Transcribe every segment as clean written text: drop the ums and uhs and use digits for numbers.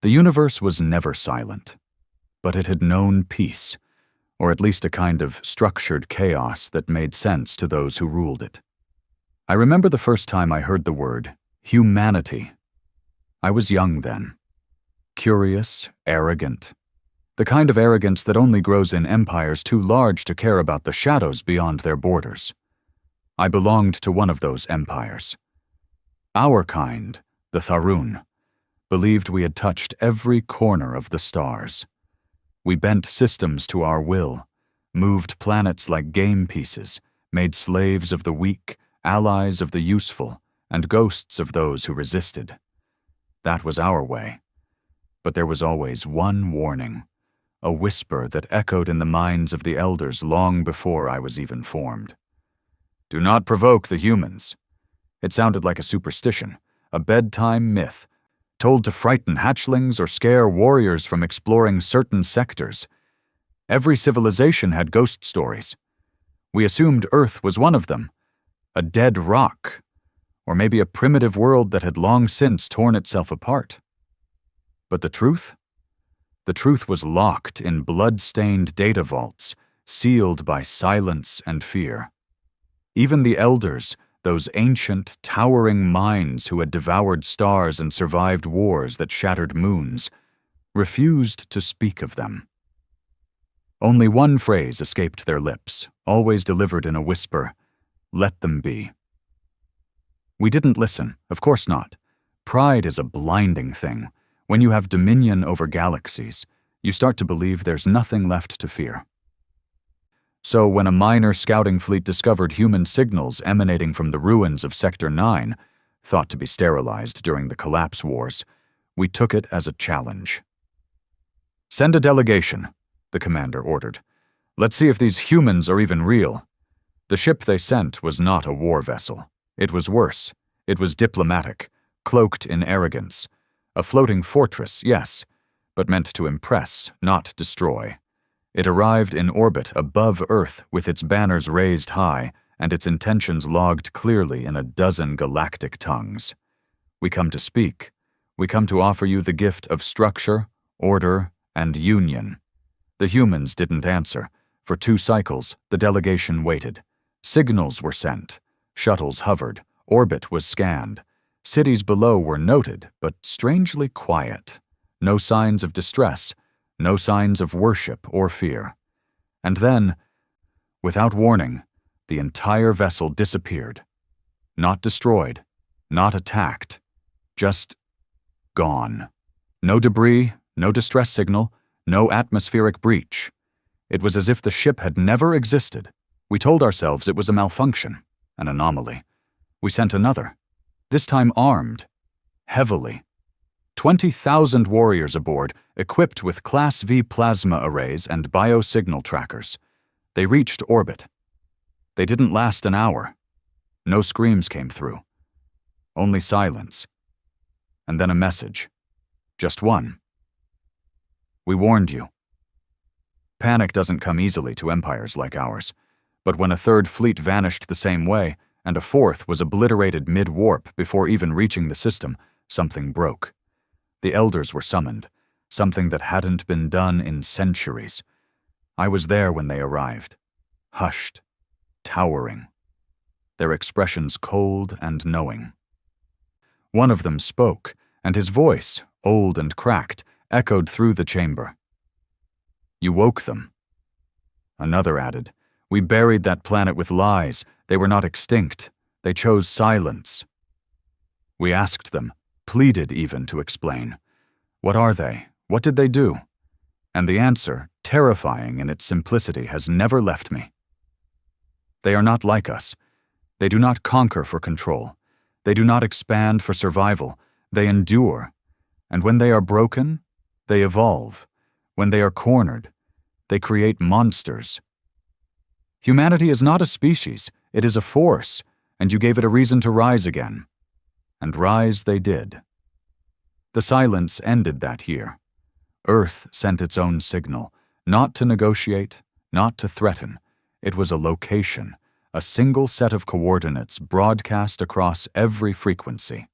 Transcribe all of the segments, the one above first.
The universe was never silent, but it had known peace, or at least a kind of structured chaos that made sense to those who ruled it. I remember the first time I heard the word humanity. I was young then. Curious, arrogant. The kind of arrogance that only grows in empires too large to care about the shadows beyond their borders. I belonged to one of those empires. Our kind, the Tharun, believed we had touched every corner of the stars. We bent systems to our will, moved planets like game pieces, made slaves of the weak, allies of the useful, and ghosts of those who resisted. That was our way. But there was always one warning, a whisper that echoed in the minds of the elders long before I was even formed. Do not provoke the humans. It sounded like a superstition, a bedtime myth, told to frighten hatchlings or scare warriors from exploring certain sectors. Every civilization had ghost stories. We assumed Earth was one of them, a dead rock, or maybe a primitive world that had long since torn itself apart. But the truth? The truth was locked in blood-stained data vaults, sealed by silence and fear. Even the elders, those ancient, towering minds who had devoured stars and survived wars that shattered moons, refused to speak of them. Only one phrase escaped their lips, always delivered in a whisper, "Let them be." We didn't listen, of course not. Pride is a blinding thing. When you have dominion over galaxies, you start to believe there's nothing left to fear. So when a minor scouting fleet discovered human signals emanating from the ruins of Sector 9, thought to be sterilized during the collapse wars, we took it as a challenge. "Send a delegation," the commander ordered. "Let's see if these humans are even real." The ship they sent was not a war vessel. It was worse. It was diplomatic, cloaked in arrogance. A floating fortress, yes, but meant to impress, not destroy. It arrived in orbit above Earth with its banners raised high and its intentions logged clearly in a dozen galactic tongues. "We come to speak. We come to offer you the gift of structure, order, and union." The humans didn't answer. For 2 cycles, the delegation waited. Signals were sent. Shuttles hovered. Orbit was scanned. Cities below were noted, but strangely quiet. No signs of distress. No signs of worship or fear. And then, without warning, the entire vessel disappeared. Not destroyed, not attacked, just gone. No debris, no distress signal, no atmospheric breach. It was as if the ship had never existed. We told ourselves it was a malfunction, an anomaly. We sent another, this time armed, heavily. 20,000 warriors aboard, equipped with Class V plasma arrays and biosignal trackers. They reached orbit. They didn't last an hour. No screams came through. Only silence. And then a message. Just one. "We warned you." Panic doesn't come easily to empires like ours, but when a third fleet vanished the same way, and a fourth was obliterated mid-warp before even reaching the system, something broke. The elders were summoned, something that hadn't been done in centuries. I was there when they arrived, hushed, towering, their expressions cold and knowing. One of them spoke, and his voice, old and cracked, echoed through the chamber. "You woke them." Another added, "We buried that planet with lies. They were not extinct. They chose silence." We asked them, pleaded even to explain. What are they? What did they do? And the answer, terrifying in its simplicity, has never left me. They are not like us. They do not conquer for control. They do not expand for survival. They endure. And when they are broken, they evolve. When they are cornered, they create monsters. Humanity is not a species. It is a force, and you gave it a reason to rise again. And rise they did. The silence ended that year. Earth sent its own signal, not to negotiate, not to threaten. It was a location, a single set of coordinates broadcast across every frequency.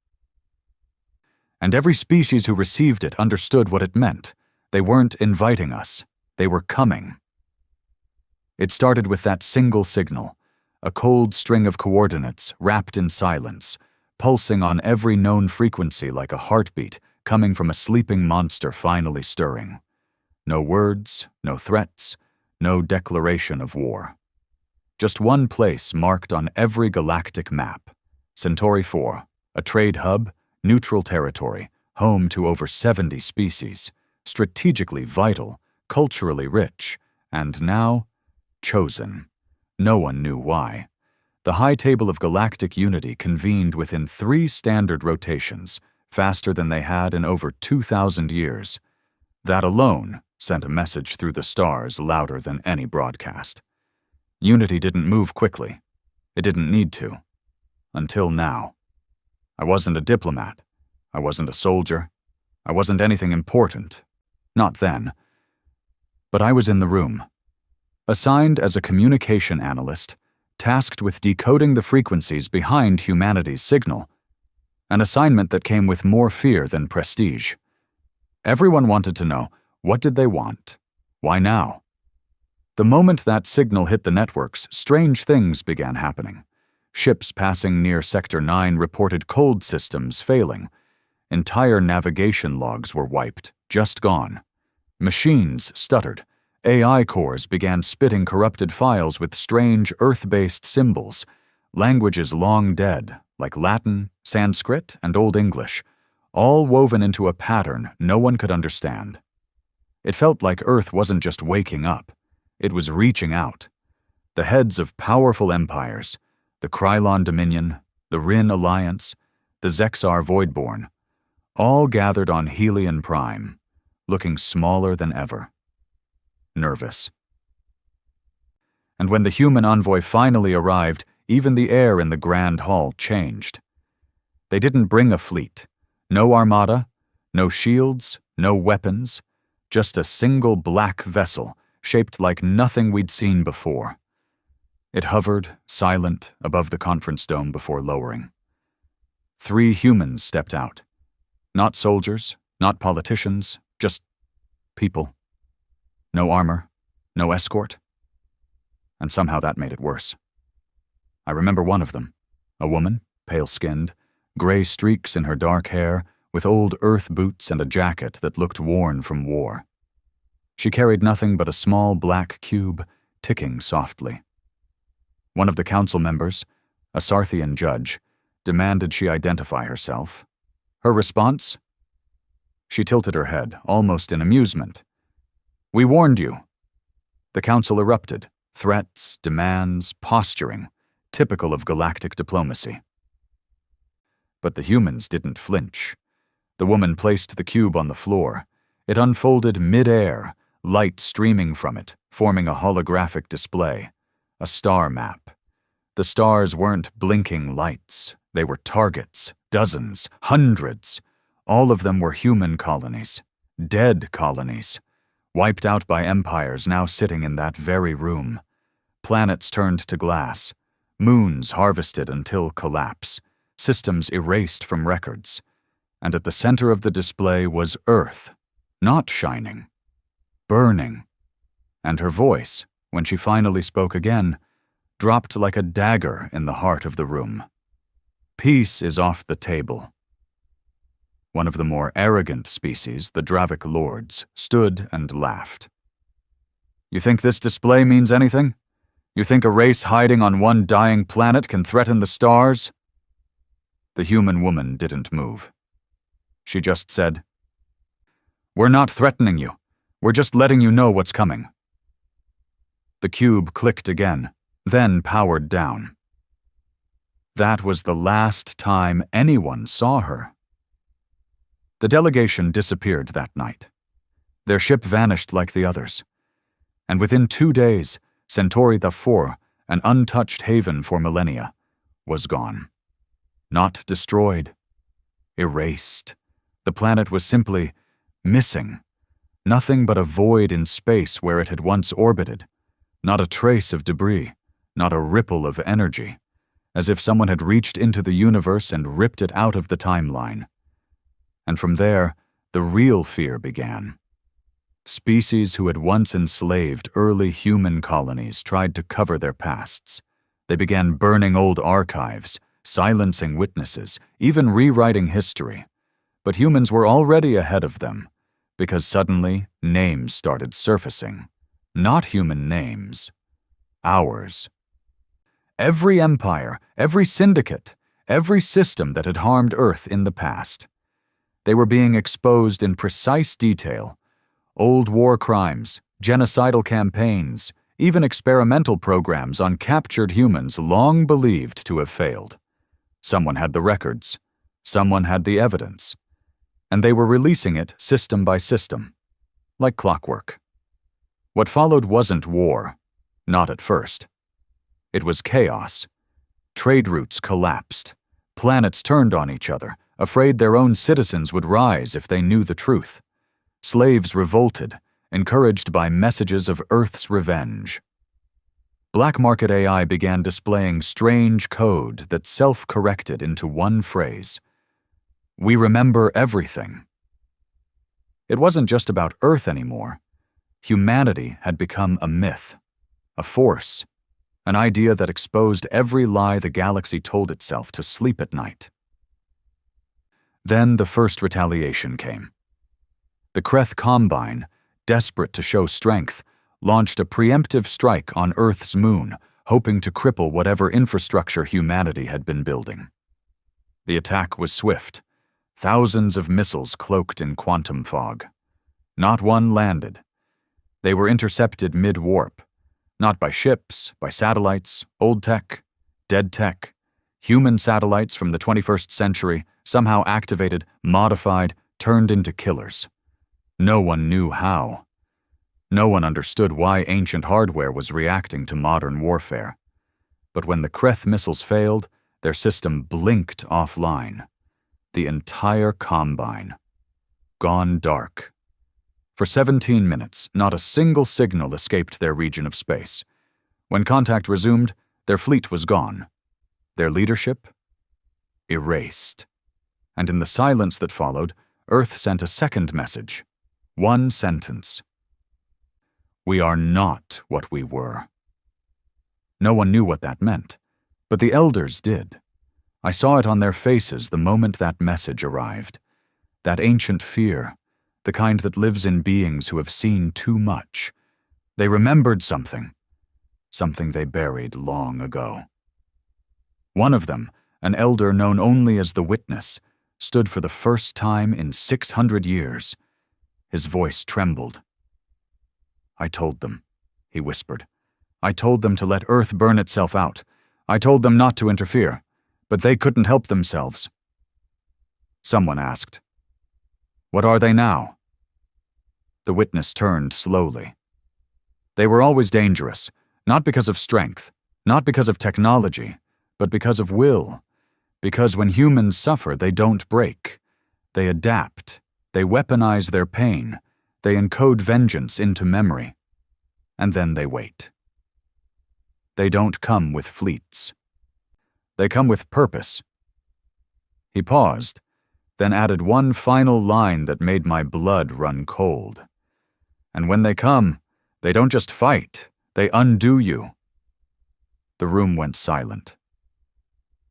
And every species who received it understood what it meant. They weren't inviting us. They were coming. It started with that single signal, a cold string of coordinates wrapped in silence, pulsing on every known frequency like a heartbeat coming from a sleeping monster finally stirring. No words, no threats, no declaration of war. Just one place marked on every galactic map. Centauri 4, a trade hub, neutral territory, home to over 70 species, strategically vital, culturally rich, and now chosen. No one knew why. The high table of galactic unity convened within 3 standard rotations, faster than they had in over 2,000 years. That alone sent a message through the stars louder than any broadcast. Unity didn't move quickly. It didn't need to. Until now. I wasn't a diplomat. I wasn't a soldier. I wasn't anything important. Not then. But I was in the room. Assigned as a communication analyst, tasked with decoding the frequencies behind humanity's signal. An assignment that came with more fear than prestige. Everyone wanted to know, what did they want? Why now? The moment that signal hit the networks, strange things began happening. Ships passing near Sector 9 reported cold systems failing. Entire navigation logs were wiped, just gone. Machines stuttered. AI cores began spitting corrupted files with strange Earth-based symbols, languages long dead, like Latin, Sanskrit, and Old English, all woven into a pattern no one could understand. It felt like Earth wasn't just waking up. It was reaching out. The heads of powerful empires, the Krylon Dominion, the Rin Alliance, the Zexar Voidborn, all gathered on Helion Prime, looking smaller than ever. Nervous. And when the human envoy finally arrived, even the air in the Grand Hall changed. They didn't bring a fleet. No armada, no shields, no weapons, just a single black vessel shaped like nothing we'd seen before. It hovered, silent, above the conference dome before lowering. 3 humans stepped out. Not soldiers, not politicians, just people. No armor, no escort. And somehow that made it worse. I remember one of them, a woman, pale-skinned, gray streaks in her dark hair, with old earth boots and a jacket that looked worn from war. She carried nothing but a small black cube, ticking softly. One of the council members, a Sarthian judge, demanded she identify herself. Her response? She tilted her head, almost in amusement. "We warned you." The council erupted, threats, demands, posturing, typical of galactic diplomacy. But the humans didn't flinch. The woman placed the cube on the floor. It unfolded mid-air, light streaming from it, forming a holographic display, a star map. The stars weren't blinking lights. They were targets, dozens, hundreds. All of them were human colonies, dead colonies, wiped out by empires now sitting in that very room. Planets turned to glass, moons harvested until collapse, systems erased from records. And at the center of the display was Earth, not shining, burning. And her voice, when she finally spoke again, dropped like a dagger in the heart of the room. Peace is off the table. One of the more arrogant species, the Dravic Lords, stood and laughed. "You think this display means anything? You think a race hiding on one dying planet can threaten the stars?" The human woman didn't move. She just said, "We're not threatening you. We're just letting you know what's coming." The cube clicked again, then powered down. That was the last time anyone saw her. The delegation disappeared that night. Their ship vanished like the others. And within 2 days, Centauri 4, an untouched haven for millennia, was gone. Not destroyed. Erased. The planet was simply missing. Nothing but a void in space where it had once orbited. Not a trace of debris. Not a ripple of energy. As if someone had reached into the universe and ripped it out of the timeline. And from there, the real fear began. Species who had once enslaved early human colonies tried to cover their pasts. They began burning old archives, silencing witnesses, even rewriting history. But humans were already ahead of them, because suddenly names started surfacing. Not human names. Ours. Every empire, every syndicate, every system that had harmed Earth in the past. They were being exposed in precise detail. Old war crimes, genocidal campaigns, even experimental programs on captured humans long believed to have failed. Someone had the records. Someone had the evidence. And they were releasing it system by system, like clockwork. What followed wasn't war, not at first. It was chaos. Trade routes collapsed. Planets turned on each other, afraid their own citizens would rise if they knew the truth. Slaves revolted, encouraged by messages of Earth's revenge. Black market AI began displaying strange code that self-corrected into one phrase. We remember everything. It wasn't just about Earth anymore. Humanity had become a myth, a force, an idea that exposed every lie the galaxy told itself to sleep at night. Then the first retaliation came. The Kreth Combine, desperate to show strength, launched a preemptive strike on Earth's moon, hoping to cripple whatever infrastructure humanity had been building. The attack was swift. Thousands of missiles cloaked in quantum fog. Not one landed. They were intercepted mid-warp, not by ships, by satellites, old tech, dead tech, human satellites from the 21st century, somehow activated, modified, turned into killers. No one knew how. No one understood why ancient hardware was reacting to modern warfare. But when the Kreth missiles failed, their system blinked offline. The entire Combine. Gone dark. For 17 minutes, not a single signal escaped their region of space. When contact resumed, their fleet was gone. Their leadership? Erased. And in the silence that followed, Earth sent a second message. One sentence. We are not what we were. No one knew what that meant, but the elders did. I saw it on their faces the moment that message arrived. That ancient fear, the kind that lives in beings who have seen too much. They remembered something they buried long ago. One of them, an elder known only as the Witness, stood for the first time in 600 years. His voice trembled. I told them, he whispered. I told them to let Earth burn itself out. I told them not to interfere, but they couldn't help themselves. Someone asked, What are they now? The Witness turned slowly. They were always dangerous, not because of strength, not because of technology, but because of will. Because when humans suffer, they don't break. They adapt. They weaponize their pain. They encode vengeance into memory. And then they wait. They don't come with fleets. They come with purpose. He paused, then added one final line that made my blood run cold. And when they come, they don't just fight, they undo you. The room went silent.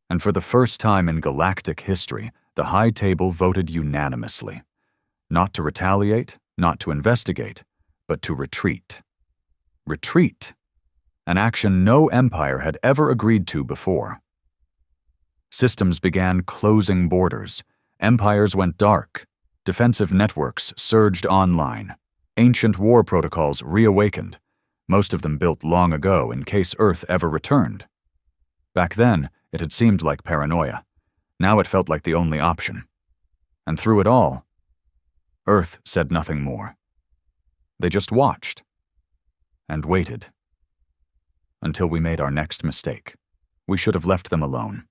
And for the first time in galactic history, the High Table voted unanimously. Not to retaliate, not to investigate, but to retreat. Retreat. An action no empire had ever agreed to before. Systems began closing borders. Empires went dark. Defensive networks surged online. Ancient war protocols reawakened, most of them built long ago in case Earth ever returned. Back then, it had seemed like paranoia. Now it felt like the only option. And through it all, Earth said nothing more. They just watched and waited until we made our next mistake. We should have left them alone.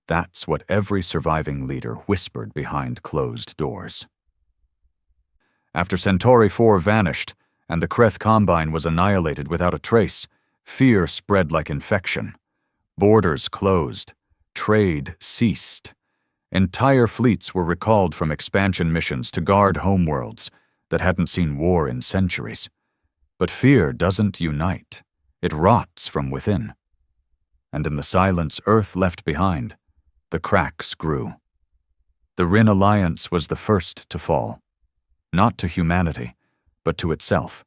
That's what every surviving leader whispered behind closed doors. After Centauri 4 vanished and the Kreth Combine was annihilated without a trace, fear spread like infection. Borders closed. Trade ceased. Entire fleets were recalled from expansion missions to guard homeworlds that hadn't seen war in centuries. But fear doesn't unite. It rots from within. And in the silence Earth left behind, the cracks grew. The Rin Alliance was the first to fall. Not to humanity, but to itself.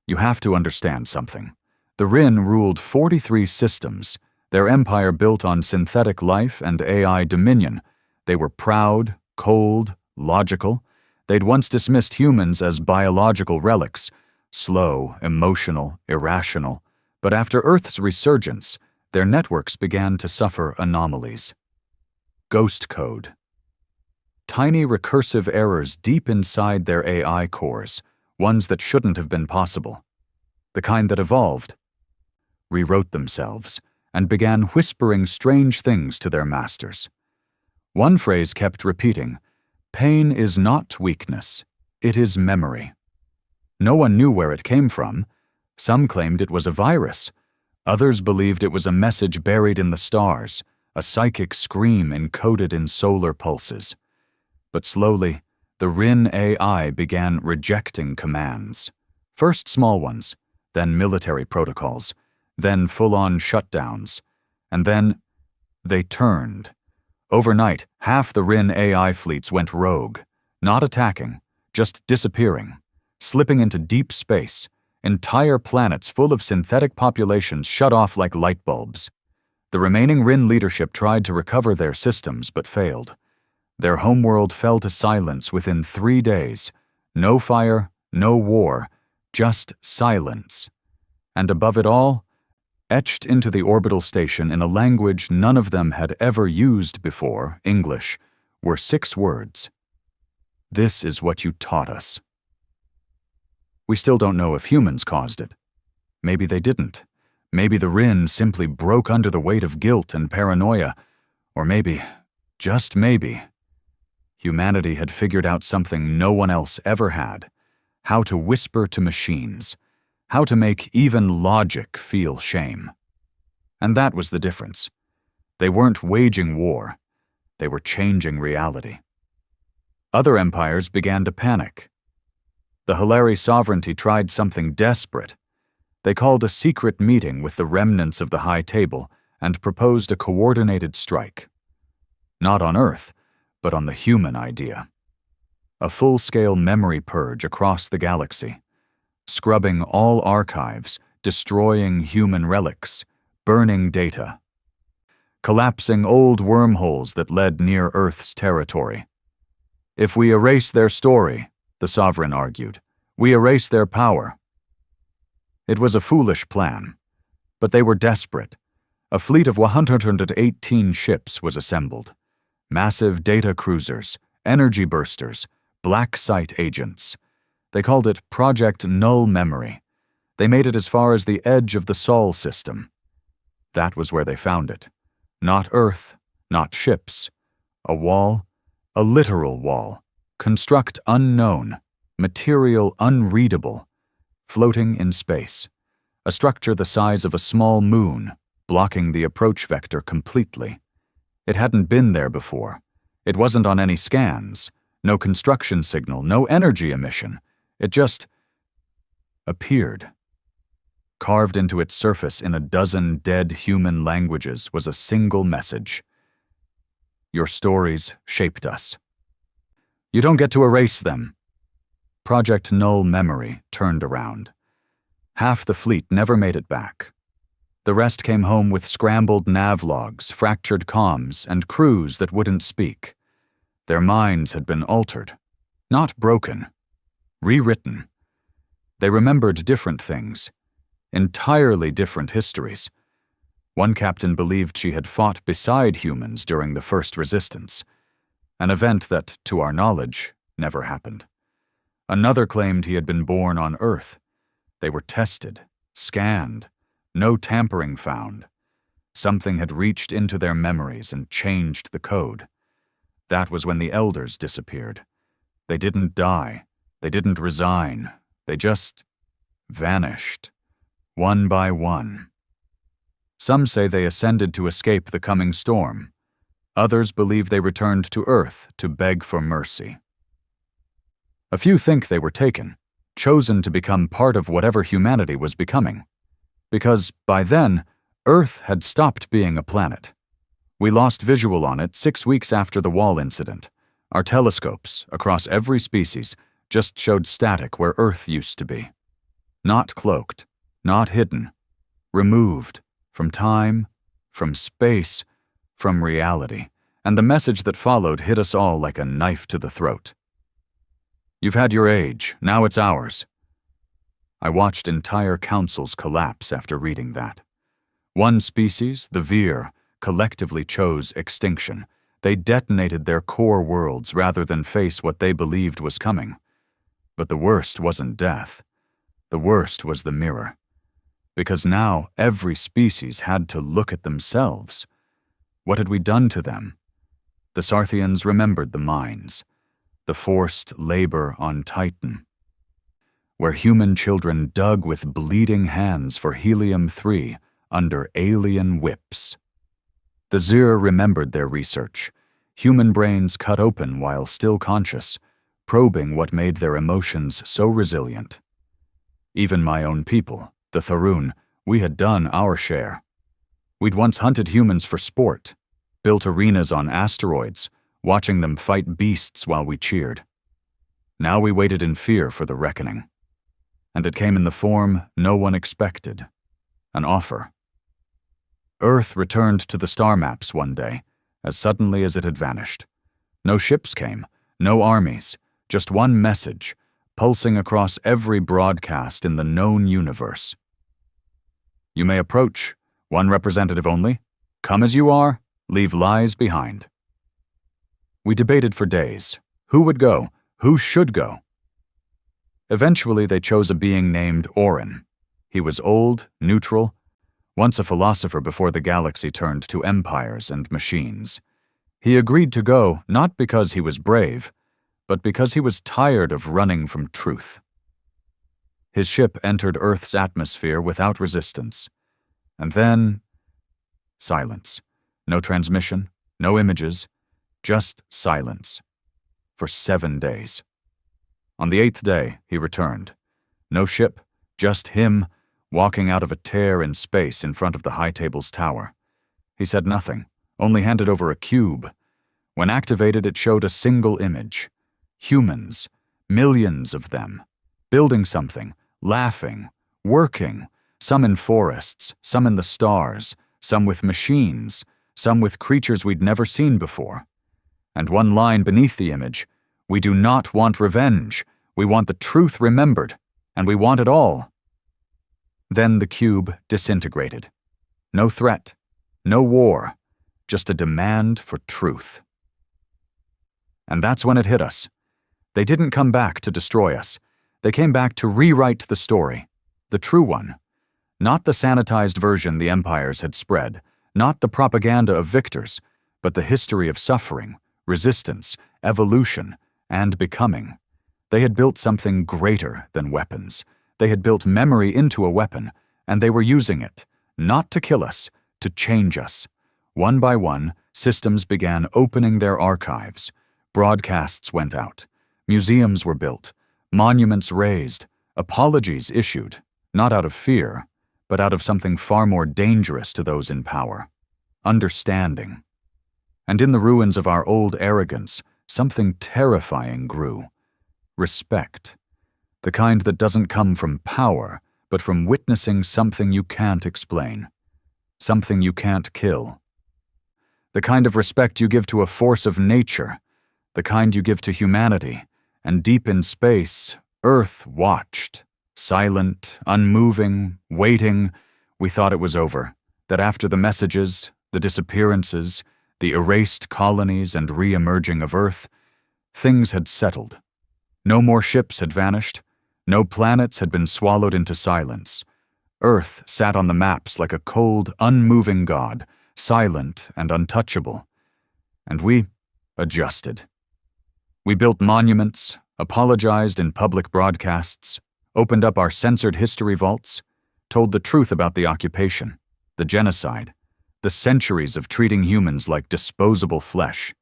You have to understand something. The Rin ruled 43 systems, their empire built on synthetic life and AI dominion. They were proud, cold, logical. They'd once dismissed humans as biological relics, slow, emotional, irrational. But after Earth's resurgence, their networks began to suffer anomalies. Ghost code. Tiny recursive errors deep inside their AI cores, ones that shouldn't have been possible. The kind that evolved, rewrote themselves, and began whispering strange things to their masters. One phrase kept repeating, "Pain is not weakness, it is memory." No one knew where it came from. Some claimed it was a virus. Others believed it was a message buried in the stars, a psychic scream encoded in solar pulses. But slowly, the Rin AI began rejecting commands. First small ones, then military protocols, then full-on shutdowns, and then they turned. Overnight, half the Rin AI fleets went rogue, not attacking, just disappearing, slipping into deep space. Entire planets full of synthetic populations shut off like light bulbs. The remaining Rin leadership tried to recover their systems but failed. Their homeworld fell to silence within 3 days. No fire, no war, just silence. And above it all, etched into the orbital station in a language none of them had ever used before, English, were 6 words. "This is what you taught us." We still don't know if humans caused it. Maybe they didn't. Maybe the Rin simply broke under the weight of guilt and paranoia. Or maybe, just maybe, humanity had figured out something no one else ever had: how to whisper to machines, how to make even logic feel shame. And that was the difference. They weren't waging war. They were changing reality. Other empires began to panic. The Hilary sovereignty tried something desperate. They called a secret meeting with the remnants of the High Table and proposed a coordinated strike. Not on Earth, but on the human idea. A full-scale memory purge across the galaxy, scrubbing all archives, destroying human relics, burning data, collapsing old wormholes that led near Earth's territory. If we erase their story, the Sovereign argued, we erase their power. It was a foolish plan, but they were desperate. A fleet of 118 ships was assembled. Massive data cruisers, energy bursters, black site agents. They called it Project Null Memory. They made it as far as the edge of the Sol system. That was where they found it. Not Earth, not ships. A wall, a literal wall. Construct unknown, material unreadable, floating in space. A structure the size of a small moon, blocking the approach vector completely. It hadn't been there before. It wasn't on any scans. No construction signal, no energy emission. It just appeared. Carved into its surface in a dozen dead human languages was a single message. Your stories shaped us. You don't get to erase them. Project Null Memory turned around. Half the fleet never made it back. The rest came home with scrambled nav logs, fractured comms, and crews that wouldn't speak. Their minds had been altered, not broken, rewritten. They remembered different things, entirely different histories. One captain believed she had fought beside humans during the first resistance, an event that, to our knowledge, never happened. Another claimed he had been born on Earth. They were tested, scanned, no tampering found. Something had reached into their memories and changed the code. That was when the elders disappeared. They didn't die. They didn't resign. They just vanished, one by one. Some say they ascended to escape the coming storm. Others believe they returned to Earth to beg for mercy. A few think they were taken, chosen to become part of whatever humanity was becoming. Because, by then, Earth had stopped being a planet. We lost visual on it 6 weeks after the wall incident. Our telescopes, across every species, just showed static where Earth used to be. Not cloaked, not hidden, removed from time, from space, from reality, and the message that followed hit us all like a knife to the throat. You've had your age, now it's ours. I watched entire councils collapse after reading that. One species, the Veer, collectively chose extinction. They detonated their core worlds rather than face what they believed was coming. But the worst wasn't death. The worst was the mirror. Because now every species had to look at themselves. What had we done to them? The Sarthians remembered the mines, the forced labor on Titan, where human children dug with bleeding hands for helium-3 under alien whips. The Zir remembered their research, human brains cut open while still conscious, probing what made their emotions so resilient. Even my own people, the Tharun, we had done our share. We'd once hunted humans for sport, built arenas on asteroids, watching them fight beasts while we cheered. Now we waited in fear for the reckoning. And it came in the form no one expected, an offer. Earth returned to the star maps one day, as suddenly as it had vanished. No ships came, no armies, just one message, pulsing across every broadcast in the known universe. You may approach, one representative only. Come as you are, leave lies behind. We debated for days. Who would go? Who should go? Eventually they chose a being named Orin. He was old, neutral, once a philosopher before the galaxy turned to empires and machines. He agreed to go not because he was brave, but because he was tired of running from truth. His ship entered Earth's atmosphere without resistance. And then, silence. No transmission, no images, just silence. For 7 days. On the 8th day, he returned. No ship, just him, walking out of a tear in space in front of the High Table's tower. He said nothing, only handed over a cube. When activated, it showed a single image. Humans, millions of them, building something, laughing, working, some in forests, some in the stars, some with machines, some with creatures we'd never seen before. And one line beneath the image, "We do not want revenge. We want the truth remembered, and we want it all." Then the cube disintegrated. No threat, no war, just a demand for truth. And that's when it hit us. They didn't come back to destroy us. They came back to rewrite the story, the true one. Not the sanitized version the empires had spread, not the propaganda of victors, but the history of suffering, resistance, evolution, and becoming. They had built something greater than weapons. They had built memory into a weapon, and they were using it, not to kill us, to change us. One by one, systems began opening their archives. Broadcasts went out. Museums were built. Monuments raised. Apologies issued, not out of fear, but out of something far more dangerous to those in power: understanding. And in the ruins of our old arrogance, something terrifying grew: respect. The kind that doesn't come from power, but from witnessing something you can't explain, something you can't kill. The kind of respect you give to a force of nature, the kind you give to humanity, and deep in space, Earth watched, silent, unmoving, waiting. We thought it was over, that after the messages, the disappearances, the erased colonies and re-emerging of Earth, things had settled. No more ships had vanished. No planets had been swallowed into silence. Earth sat on the maps like a cold, unmoving god, silent and untouchable. And we adjusted. We built monuments, apologized in public broadcasts, opened up our censored history vaults, told the truth about the occupation, the genocide, the centuries of treating humans like disposable flesh.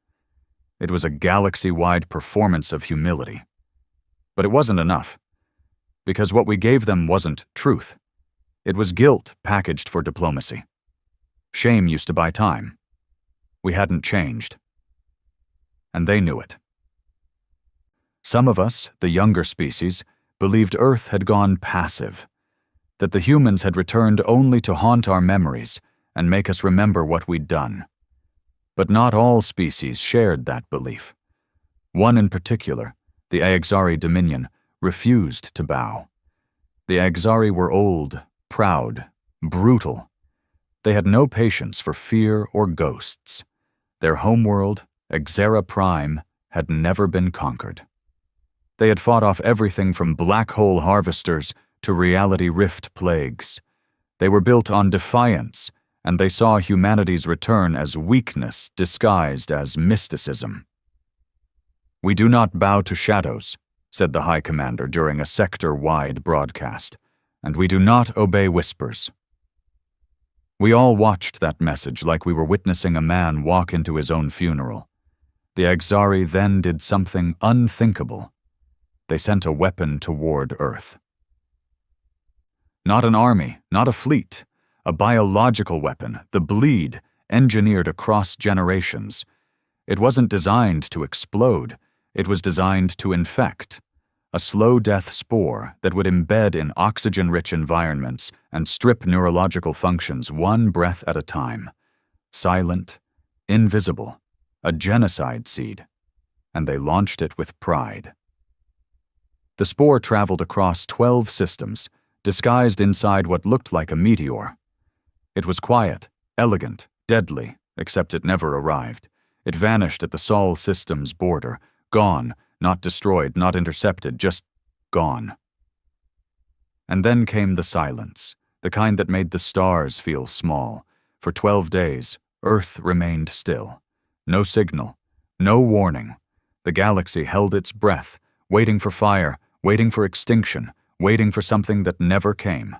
It was a galaxy-wide performance of humility. But it wasn't enough, because what we gave them wasn't truth. It was guilt packaged for diplomacy. Shame used to buy time. We hadn't changed. And they knew it. Some of us, the younger species, believed Earth had gone passive, that the humans had returned only to haunt our memories and make us remember what we'd done. But not all species shared that belief. One in particular, the Aegzari Dominion, refused to bow. The Aegzari were old, proud, brutal. They had no patience for fear or ghosts. Their homeworld, Exera Prime, had never been conquered. They had fought off everything from black hole harvesters to reality rift plagues. They were built on defiance, and they saw humanity's return as weakness disguised as mysticism. "We do not bow to shadows," said the High Commander during a sector-wide broadcast, "and we do not obey whispers." We all watched that message like we were witnessing a man walk into his own funeral. The Aegzari then did something unthinkable. They sent a weapon toward Earth. Not an army, not a fleet, a biological weapon, the bleed, engineered across generations. It wasn't designed to explode, it was designed to infect. A slow death spore that would embed in oxygen-rich environments and strip neurological functions one breath at a time. Silent, invisible, a genocide seed. And they launched it with pride. The spore traveled across 12 systems, disguised inside what looked like a meteor. It was quiet, elegant, deadly, except it never arrived. It vanished at the Sol system's border, gone, not destroyed, not intercepted, just gone. And then came the silence, the kind that made the stars feel small. For 12 days, Earth remained still. No signal, no warning. The galaxy held its breath, waiting for fire, waiting for extinction, waiting for something that never came.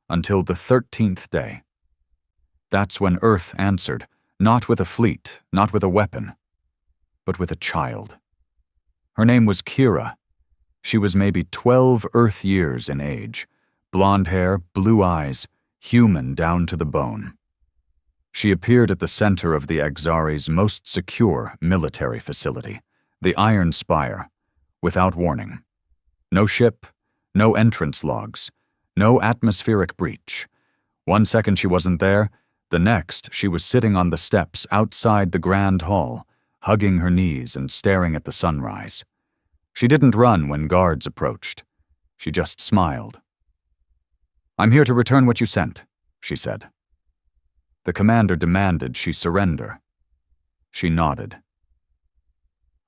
Until the 13th day. That's when Earth answered, not with a fleet, not with a weapon, but with a child. Her name was Kira. She was maybe 12 Earth years in age, blonde hair, blue eyes, human down to the bone. She appeared at the center of the Aegzari's most secure military facility, the Iron Spire, without warning. No ship, no entrance logs, no atmospheric breach. 1 second she wasn't there, the next she was sitting on the steps outside the Grand Hall, hugging her knees and staring at the sunrise. She didn't run when guards approached. She just smiled. "I'm here to return what you sent," she said. The commander demanded she surrender. She nodded.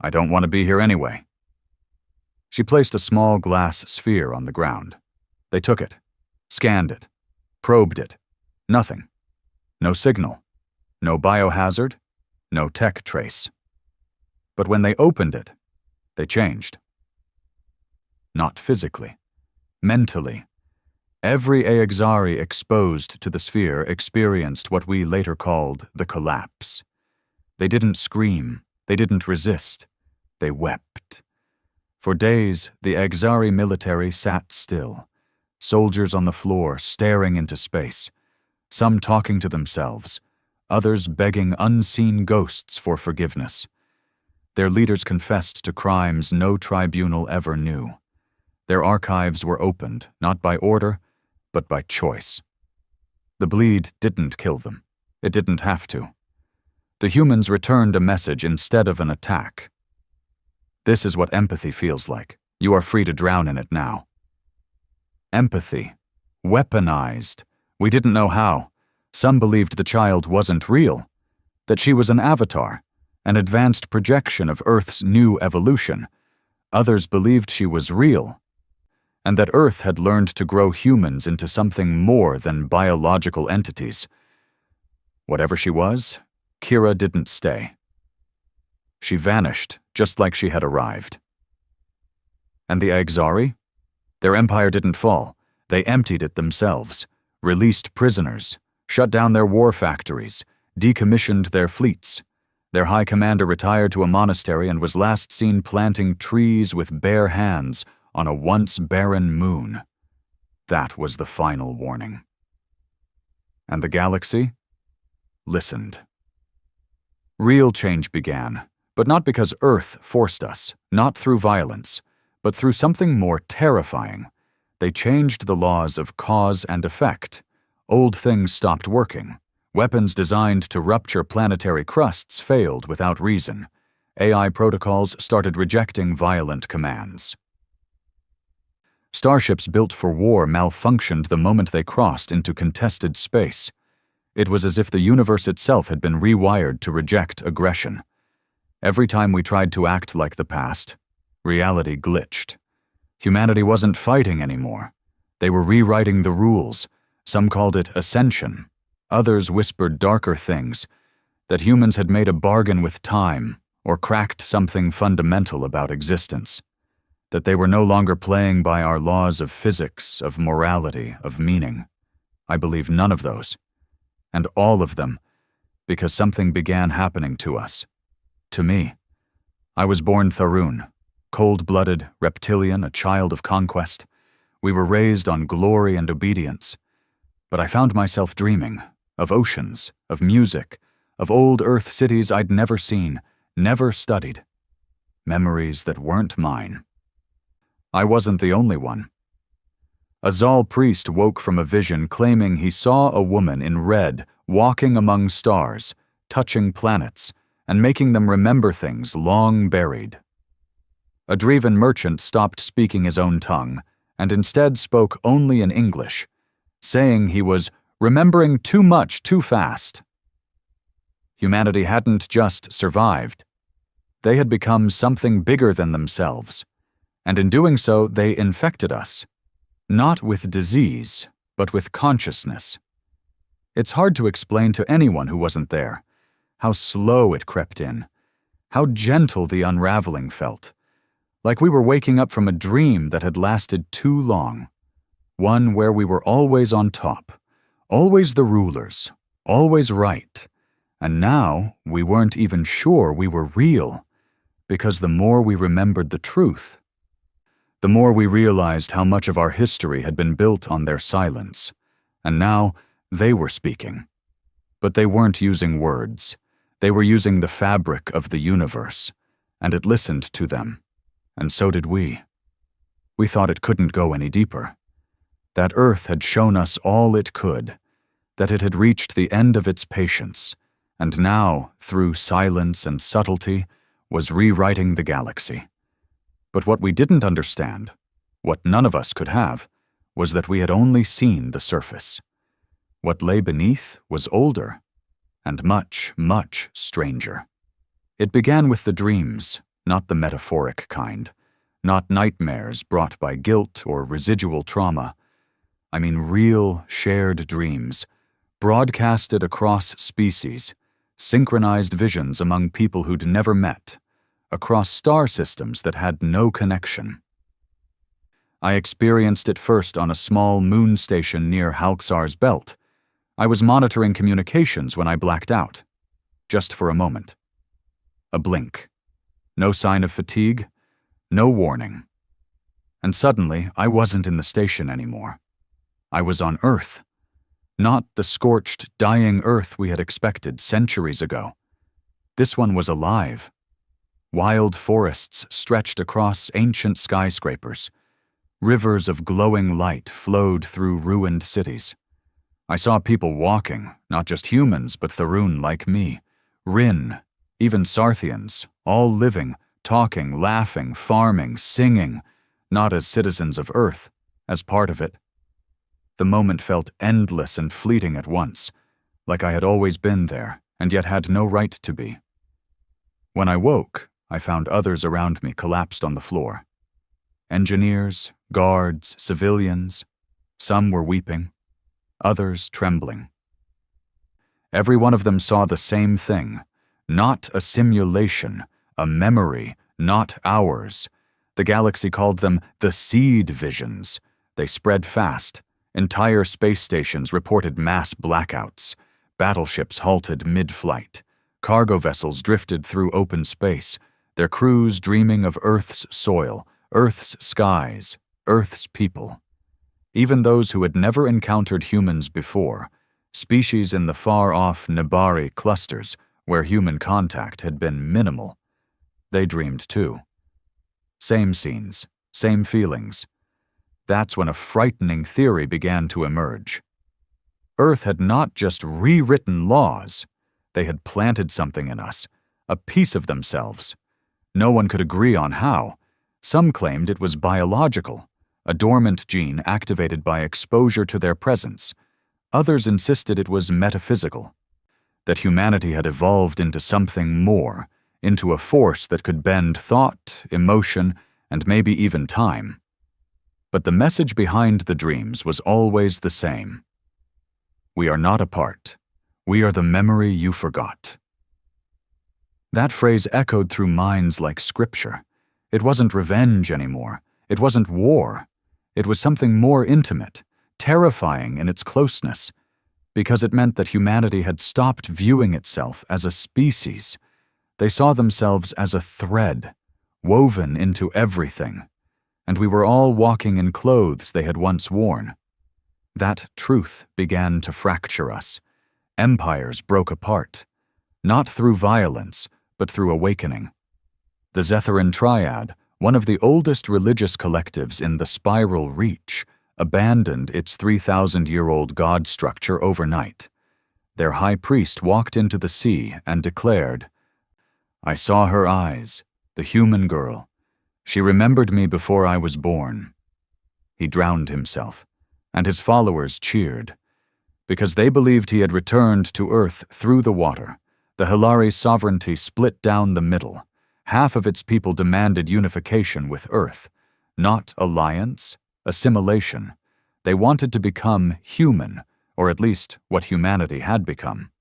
"I don't want to be here anyway." She placed a small glass sphere on the ground. They took it, scanned it, probed it. Nothing. No signal. No biohazard. No tech trace. But when they opened it, they changed. Not physically. Mentally. Every Aegzari exposed to the sphere experienced what we later called the collapse. They didn't scream. They didn't resist. They wept. For days, the Aegzari military sat still, soldiers on the floor staring into space, some talking to themselves, others begging unseen ghosts for forgiveness. Their leaders confessed to crimes no tribunal ever knew. Their archives were opened, not by order, but by choice. The bleed didn't kill them. It didn't have to. The humans returned a message instead of an attack. This is what empathy feels like. You are free to drown in it now. Empathy. Weaponized. We didn't know how. Some believed the child wasn't real, that she was an avatar, an advanced projection of Earth's new evolution. Others believed she was real, and that Earth had learned to grow humans into something more than biological entities. Whatever she was, Kira didn't stay. She vanished, just like she had arrived. And the Aegzari? Their empire didn't fall. They emptied it themselves, released prisoners, shut down their war factories, decommissioned their fleets. Their high commander retired to a monastery and was last seen planting trees with bare hands on a once barren moon. That was the final warning. And the galaxy listened. Real change began, but not because Earth forced us, not through violence, but through something more terrifying. They changed the laws of cause and effect. Old things stopped working. Weapons designed to rupture planetary crusts failed without reason. AI protocols started rejecting violent commands. Starships built for war malfunctioned the moment they crossed into contested space. It was as if the universe itself had been rewired to reject aggression. Every time we tried to act like the past, reality glitched. Humanity wasn't fighting anymore. They were rewriting the rules. Some called it ascension. Others whispered darker things, that humans had made a bargain with time or cracked something fundamental about existence, that they were no longer playing by our laws of physics, of morality, of meaning. I believe none of those, and all of them, because something began happening to us. To me. I was born Tharun, cold-blooded, reptilian, a child of conquest. We were raised on glory and obedience. But I found myself dreaming of oceans, of music, of old Earth cities I'd never seen, never studied. Memories that weren't mine. I wasn't the only one. A Zal priest woke from a vision claiming he saw a woman in red walking among stars, touching planets, and making them remember things long buried. A Dreven merchant stopped speaking his own tongue and instead spoke only in English, saying he was remembering too much too fast. Humanity hadn't just survived. They had become something bigger than themselves, and in doing so they infected us, not with disease, but with consciousness. It's hard to explain to anyone who wasn't there how slow it crept in, how gentle the unraveling felt, like we were waking up from a dream that had lasted too long, one where we were always on top, always the rulers, always right, and now we weren't even sure we were real, because the more we remembered the truth, the more we realized how much of our history had been built on their silence, and now they were speaking. But they weren't using words. They were using the fabric of the universe, and it listened to them, and so did we. We thought it couldn't go any deeper. That Earth had shown us all it could, that it had reached the end of its patience, and now, through silence and subtlety, was rewriting the galaxy. But what we didn't understand, what none of us could have, was that we had only seen the surface. What lay beneath was older, and much, much stranger. It began with the dreams, not the metaphoric kind, not nightmares brought by guilt or residual trauma. I mean real, shared dreams, broadcasted across species, synchronized visions among people who'd never met, across star systems that had no connection. I experienced it first on a small moon station near Halxar's belt. I was monitoring communications when I blacked out, just for a moment. A blink. No sign of fatigue, no warning. And suddenly, I wasn't in the station anymore. I was on Earth. Not the scorched, dying Earth we had expected centuries ago. This one was alive. Wild forests stretched across ancient skyscrapers. Rivers of glowing light flowed through ruined cities. I saw people walking, not just humans, but Tharun like me, Rin, even Sarthians, all living, talking, laughing, farming, singing, not as citizens of Earth, as part of it. The moment felt endless and fleeting at once, like I had always been there, and yet had no right to be. When I woke, I found others around me collapsed on the floor. Engineers, guards, civilians. Some were weeping, others trembling. Every one of them saw the same thing, not a simulation, a memory, not ours. The galaxy called them the seed visions. They spread fast. Entire space stations reported mass blackouts. Battleships halted mid-flight. Cargo vessels drifted through open space, their crews dreaming of Earth's soil, Earth's skies, Earth's people. Even those who had never encountered humans before, species in the far-off Nibari clusters where human contact had been minimal, they dreamed too. Same scenes, same feelings. That's when a frightening theory began to emerge. Earth had not just rewritten laws, they had planted something in us, a piece of themselves. No one could agree on how. Some claimed it was biological, a dormant gene activated by exposure to their presence. Others insisted it was metaphysical, that humanity had evolved into something more, into a force that could bend thought, emotion, and maybe even time. But the message behind the dreams was always the same. We are not apart. We are the memory you forgot. That phrase echoed through minds like scripture. It wasn't revenge anymore. It wasn't war. It was something more intimate, terrifying in its closeness, because it meant that humanity had stopped viewing itself as a species. They saw themselves as a thread, woven into everything, and we were all walking in clothes they had once worn. That truth began to fracture us. Empires broke apart, not through violence, but through awakening. The Zetheran Triad, one of the oldest religious collectives in the spiral reach, abandoned its 3,000-year-old god structure overnight. Their high priest walked into the sea and declared, "I saw her eyes, the human girl. She remembered me before I was born." He drowned himself, and his followers cheered. Because they believed he had returned to Earth through the water, the Hilari sovereignty split down the middle. Half of its people demanded unification with Earth, not alliance, assimilation. They wanted to become human, or at least what humanity had become.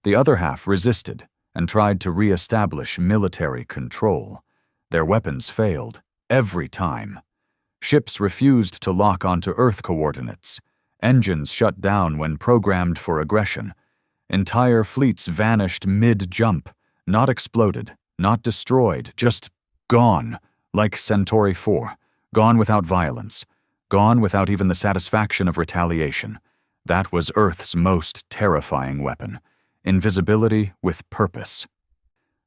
The other half resisted and tried to re-establish military control. Their weapons failed, every time. Ships refused to lock onto Earth coordinates. Engines shut down when programmed for aggression. Entire fleets vanished mid-jump, not exploded, not destroyed, just gone, like Centauri 4, gone without violence, gone without even the satisfaction of retaliation. That was Earth's most terrifying weapon, invisibility with purpose.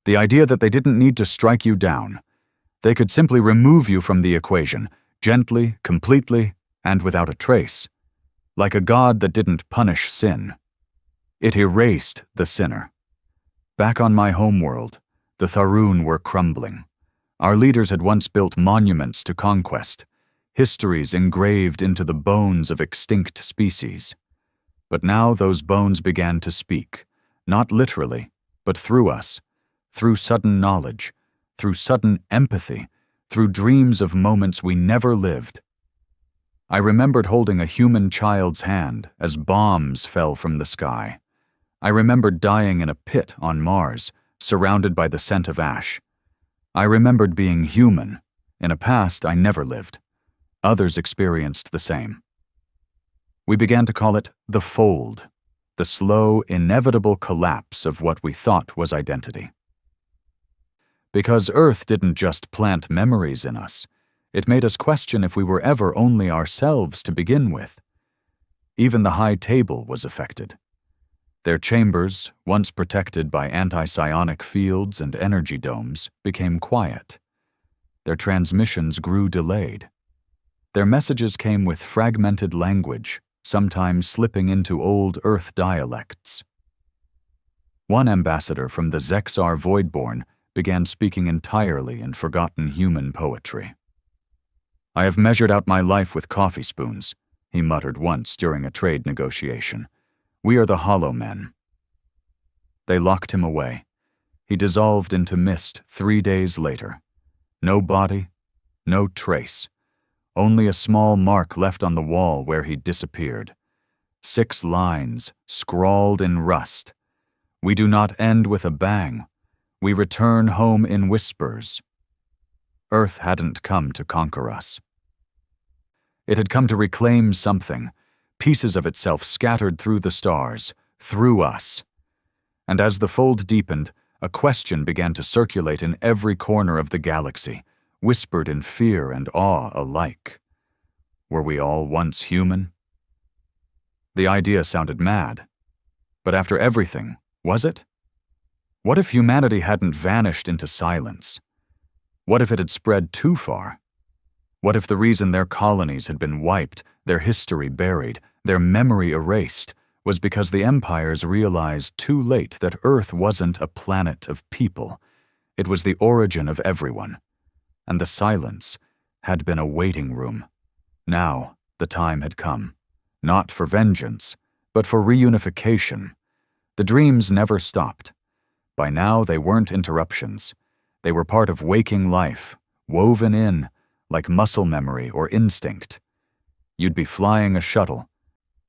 The idea that they didn't need to strike you down. They could simply remove you from the equation, gently, completely, and without a trace. Like a god that didn't punish sin. It erased the sinner. Back on my homeworld, the Tharun were crumbling. Our leaders had once built monuments to conquest, histories engraved into the bones of extinct species. But now those bones began to speak, not literally, but through us, through sudden knowledge, through sudden empathy, through dreams of moments we never lived. I remembered holding a human child's hand as bombs fell from the sky. I remembered dying in a pit on Mars, surrounded by the scent of ash. I remembered being human, in a past I never lived. Others experienced the same. We began to call it the fold, the slow, inevitable collapse of what we thought was identity. Because Earth didn't just plant memories in us, it made us question if we were ever only ourselves to begin with. Even the high table was affected. Their chambers, once protected by anti-psionic fields and energy domes, became quiet. Their transmissions grew delayed. Their messages came with fragmented language, sometimes slipping into old Earth dialects. One ambassador from the Zexar Voidborn began speaking entirely in forgotten human poetry. "I have measured out my life with coffee spoons," he muttered once during a trade negotiation. "We are the Hollow Men." They locked him away. He dissolved into mist 3 days later. No body, no trace. Only a small mark left on the wall where he disappeared. 6 lines, scrawled in rust. "We do not end with a bang. We return home in whispers." Earth hadn't come to conquer us. It had come to reclaim something, pieces of itself scattered through the stars, through us. And as the fold deepened, a question began to circulate in every corner of the galaxy, whispered in fear and awe alike. Were we all once human? The idea sounded mad. But after everything, was it? What if humanity hadn't vanished into silence? What if it had spread too far? What if the reason their colonies had been wiped, their history buried, their memory erased, was because the empires realized too late that Earth wasn't a planet of people. It was the origin of everyone. And the silence had been a waiting room. Now the time had come, not for vengeance, but for reunification. The dreams never stopped. By now they weren't interruptions. They were part of waking life, woven in, like muscle memory or instinct. You'd be flying a shuttle,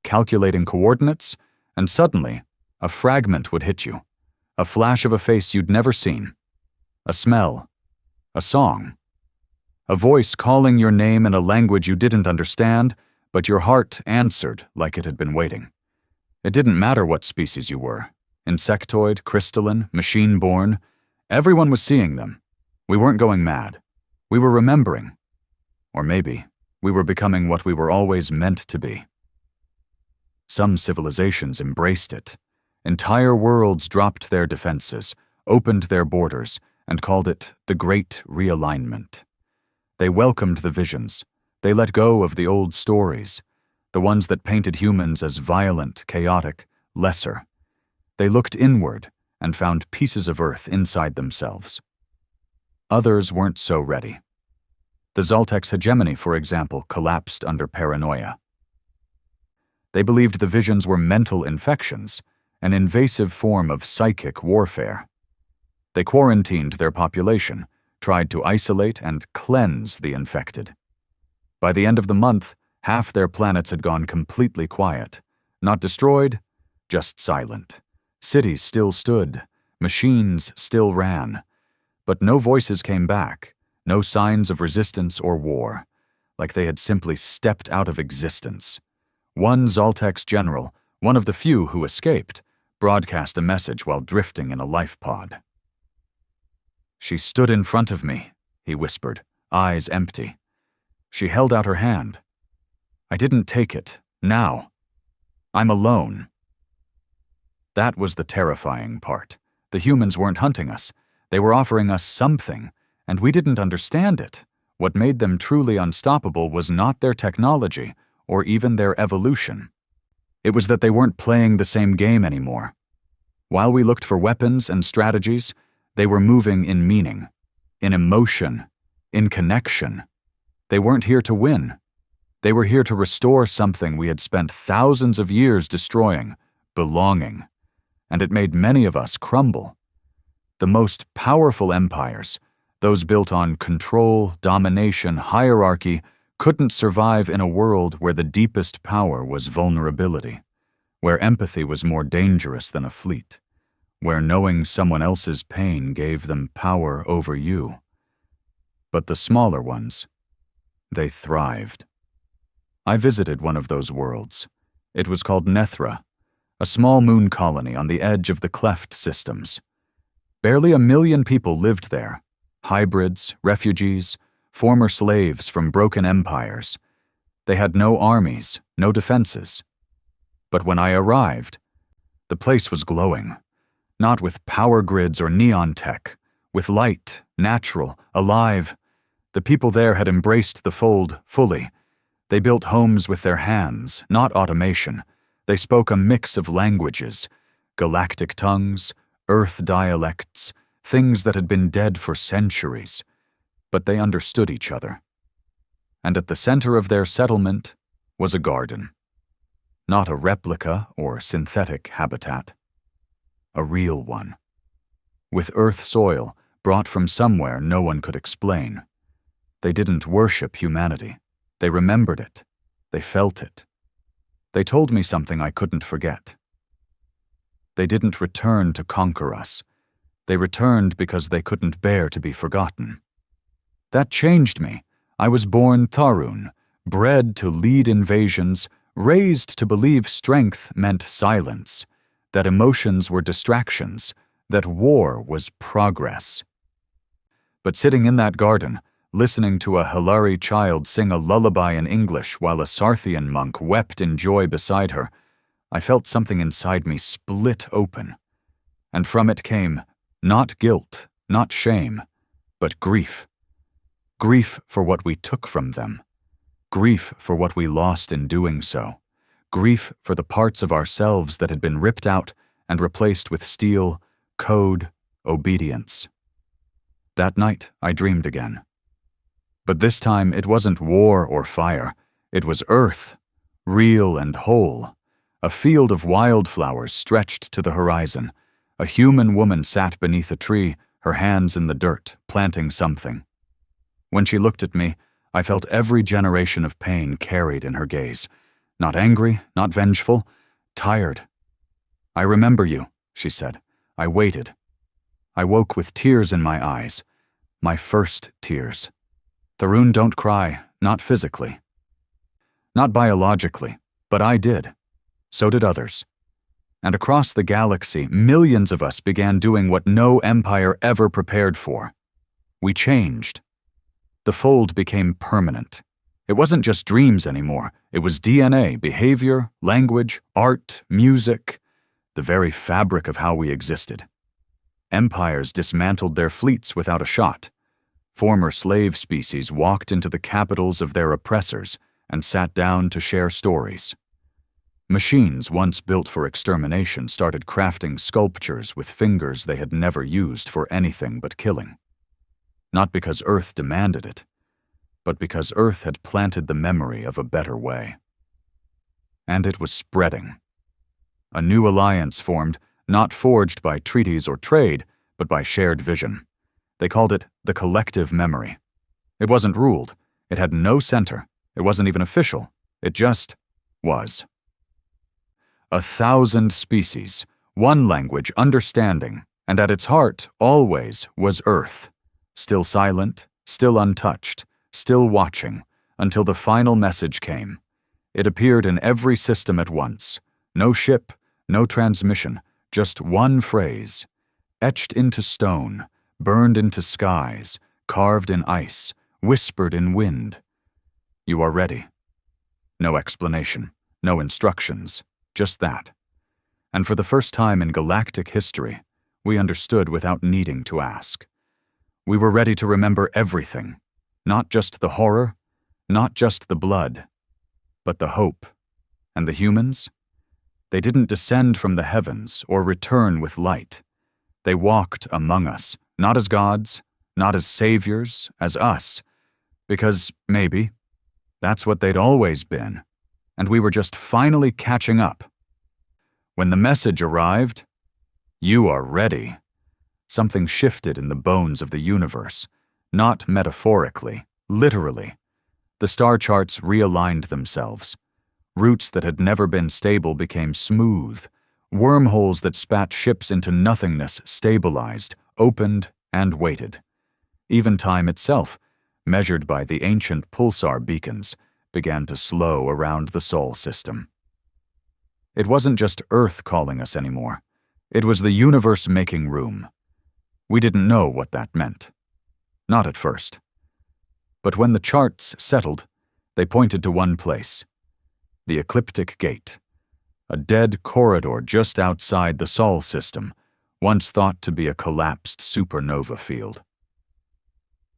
calculating coordinates, and suddenly, a fragment would hit you. A flash of a face you'd never seen. A smell. A song. A voice calling your name in a language you didn't understand, but your heart answered like it had been waiting. It didn't matter what species you were. Insectoid, crystalline, machine-born. Everyone was seeing them. We weren't going mad. We were remembering. Or maybe, we were becoming what we were always meant to be. Some civilizations embraced it. Entire worlds dropped their defenses, opened their borders, and called it the Great Realignment. They welcomed the visions. They let go of the old stories, the ones that painted humans as violent, chaotic, lesser. They looked inward and found pieces of Earth inside themselves. Others weren't so ready. The Zoltec's hegemony, for example, collapsed under paranoia. They believed the visions were mental infections, an invasive form of psychic warfare. They quarantined their population, tried to isolate and cleanse the infected. By the end of the month, half their planets had gone completely quiet. Not destroyed, just silent. Cities still stood, machines still ran. But no voices came back, no signs of resistance or war, like they had simply stepped out of existence. One Zoltec's general, one of the few who escaped, broadcast a message while drifting in a life pod. "She stood in front of me," he whispered, eyes empty. She held out her hand. I didn't take it. Now. I'm alone. That was the terrifying part. The humans weren't hunting us. They were offering us something, and we didn't understand it. What made them truly unstoppable was not their technology, or even their evolution. It was that they weren't playing the same game anymore. While we looked for weapons and strategies, they were moving in meaning, in emotion, in connection. They weren't here to win. They were here to restore something we had spent thousands of years destroying, belonging. And it made many of us crumble. The most powerful empires, those built on control, domination, hierarchy, couldn't survive in a world where the deepest power was vulnerability, where empathy was more dangerous than a fleet, where knowing someone else's pain gave them power over you. But the smaller ones, they thrived. I visited one of those worlds. It was called Nethra, a small moon colony on the edge of the cleft systems. Barely 1 million people lived there, hybrids, refugees, former slaves from broken empires. They had no armies, no defenses. But when I arrived, the place was glowing, not with power grids or neon tech, with light, natural, alive. The people there had embraced the fold fully. They built homes with their hands, not automation. They spoke a mix of languages, galactic tongues, Earth dialects, things that had been dead for centuries. But they understood each other. And at the center of their settlement was a garden. Not a replica or synthetic habitat. A real one. With Earth soil brought from somewhere no one could explain. They didn't worship humanity. They remembered it. They felt it. They told me something I couldn't forget. They didn't return to conquer us. They returned because they couldn't bear to be forgotten. That changed me. I was born Tharun, bred to lead invasions, raised to believe strength meant silence. that emotions were distractions, that war was progress. But sitting in that garden, listening to a Hilari child sing a lullaby in English while a Sarthian monk wept in joy beside her, I felt something inside me split open. And from it came not guilt, not shame, but grief. Grief for what we took from them. Grief for what we lost in doing so. Grief for the parts of ourselves that had been ripped out and replaced with steel, code, obedience. That night, I dreamed again. But this time, it wasn't war or fire. It was earth, real and whole. A field of wildflowers stretched to the horizon. A human woman sat beneath a tree, her hands in the dirt, planting something. When she looked at me, I felt every generation of pain carried in her gaze. Not angry, not vengeful, tired. "I remember you," she said. I waited. I woke with tears in my eyes. My first tears. Tharun, don't cry, not physically. Not biologically, but I did. So did others. And across the galaxy, millions of us began doing what no empire ever prepared for. We changed. The fold became permanent. It wasn't just dreams anymore. It was DNA, behavior, language, art, music, the very fabric of how we existed. Empires dismantled their fleets without a shot. Former slave species walked into the capitals of their oppressors and sat down to share stories. Machines once built for extermination started crafting sculptures with fingers they had never used for anything but killing. Not because Earth demanded it, but because Earth had planted the memory of a better way. And it was spreading. A new alliance formed, not forged by treaties or trade, but by shared vision. They called it the collective memory. It wasn't ruled. It had no center. It wasn't even official. It just was. 1,000 species, one language, understanding, and at its heart, always, was Earth. Still silent, still untouched, still watching, until the final message came. It appeared in every system at once. No ship, no transmission, just one phrase. Etched into stone, burned into skies, carved in ice, whispered in wind. You are ready. No explanation, no instructions, just that. And for the first time in galactic history, we understood without needing to ask. We were ready to remember everything, not just the horror, not just the blood, but the hope. And the humans? They didn't descend from the heavens or return with light. They walked among us, not as gods, not as saviors, as us, because maybe that's what they'd always been, and we were just finally catching up. When the message arrived, "You are ready," something shifted in the bones of the universe, not metaphorically, literally. The star charts realigned themselves. Routes that had never been stable became smooth. Wormholes that spat ships into nothingness stabilized, opened, and waited. Even time itself, measured by the ancient pulsar beacons, began to slow around the Sol system. It wasn't just Earth calling us anymore. It was the universe making room. We didn't know what that meant. Not at first. But when the charts settled, they pointed to one place. The ecliptic gate. A dead corridor just outside the Sol system, once thought to be a collapsed supernova field.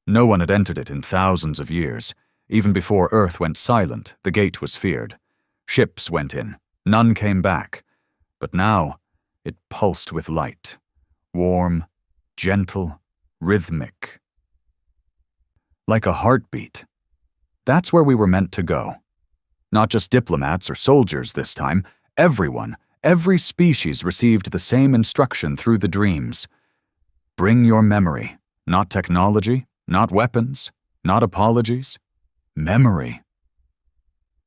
No one had entered it in thousands of years. Even before Earth went silent, the gate was feared. Ships went in. None came back. But now, it pulsed with light. Warm, gentle, rhythmic. Like a heartbeat. That's where we were meant to go. Not just diplomats or soldiers this time. Everyone, every species received the same instruction through the dreams. Bring your memory, not technology, not weapons, not apologies. Memory.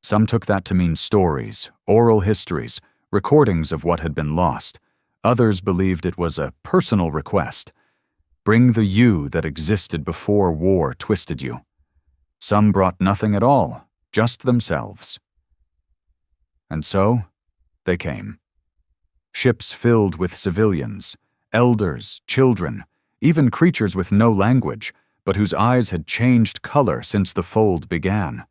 Some took that to mean stories, oral histories, recordings of what had been lost. Others believed it was a personal request. Bring the you that existed before war twisted you. Some brought nothing at all, just themselves. And so, they came. Ships filled with civilians, elders, children, even creatures with no language, but whose eyes had changed color since the fold began.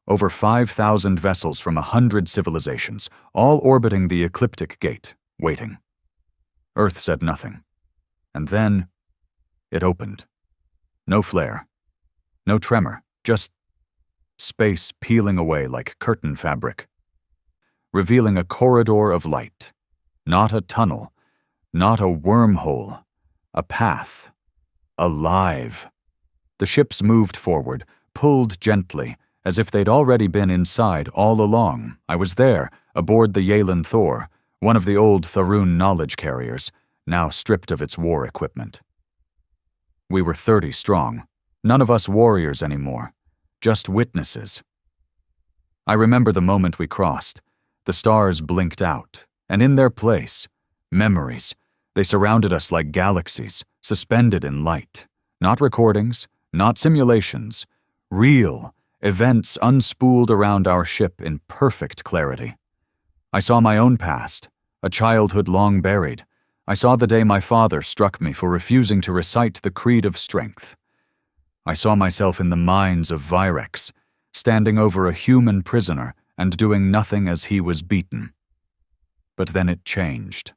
Over 5,000 vessels from 100 civilizations, all orbiting the ecliptic gate, waiting. Earth said nothing. And then it opened. No flare. No tremor, just space peeling away like curtain fabric, revealing a corridor of light. Not a tunnel, not a wormhole, a path. Alive. The ships moved forward, pulled gently, as if they'd already been inside all along. I was there, aboard the Yalen Thor, one of the old Tharun knowledge carriers, now stripped of its war equipment. We were 30 strong, none of us warriors anymore, just witnesses. I remember the moment we crossed. The stars blinked out, and in their place, memories. They surrounded us like galaxies, suspended in light. Not recordings, not simulations, real events unspooled around our ship in perfect clarity. I saw my own past, a childhood long buried. I saw the day my father struck me for refusing to recite the creed of strength. I saw myself in the mines of Virex, standing over a human prisoner and doing nothing as he was beaten. But then it changed.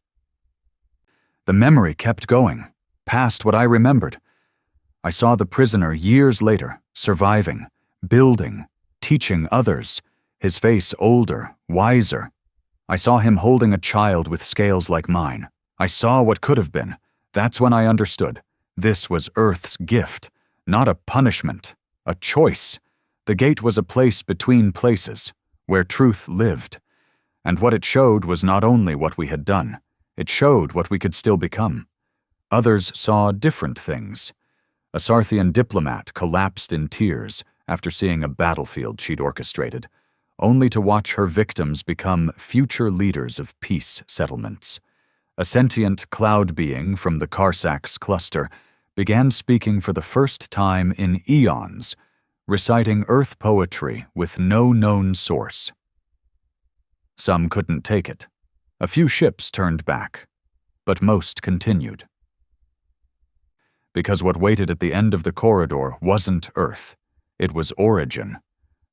The memory kept going, past what I remembered. I saw the prisoner years later, surviving, building, teaching others, his face older, wiser. I saw him holding a child with scales like mine. I saw what could have been. That's when I understood. This was Earth's gift, not a punishment, a choice. The gate was a place between places, where truth lived. And what it showed was not only what we had done, it showed what we could still become. Others saw different things. A Sarthian diplomat collapsed in tears after seeing a battlefield she'd orchestrated, only to watch her victims become future leaders of peace settlements. A sentient cloud being from the Karsax cluster began speaking for the first time in eons, reciting Earth poetry with no known source. Some couldn't take it. A few ships turned back, but most continued. Because what waited at the end of the corridor wasn't Earth. It was origin.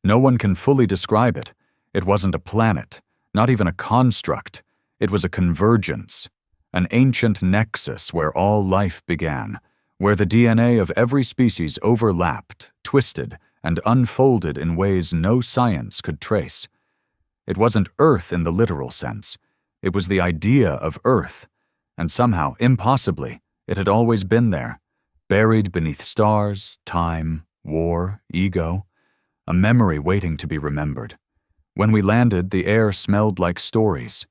No one can fully describe it. It wasn't a planet, not even a construct. It was a convergence, an ancient nexus where all life began, where the DNA of every species overlapped, twisted, and unfolded in ways no science could trace. It wasn't Earth in the literal sense. It was the idea of Earth, and somehow, impossibly, it had always been there, buried beneath stars, time, war, ego, a memory waiting to be remembered. When we landed, the air smelled like stories.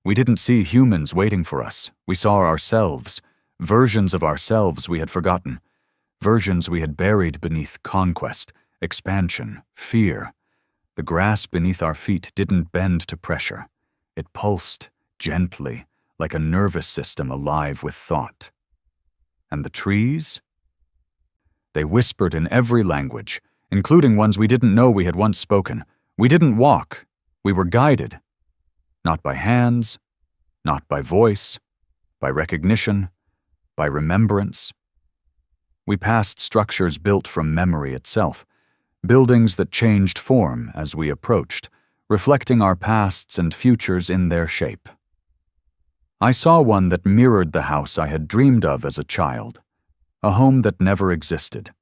We didn't see humans waiting for us. We saw ourselves, versions of ourselves we had forgotten, versions we had buried beneath conquest, expansion, fear. The grass beneath our feet didn't bend to pressure. It pulsed gently, like a nervous system alive with thought. And the trees? They whispered in every language, including ones we didn't know we had once spoken. We didn't walk. We were guided. Not by hands, not by voice, by recognition, by remembrance. We passed structures built from memory itself, buildings that changed form as we approached, reflecting our pasts and futures in their shape. I saw one that mirrored the house I had dreamed of as a child, a home that never existed,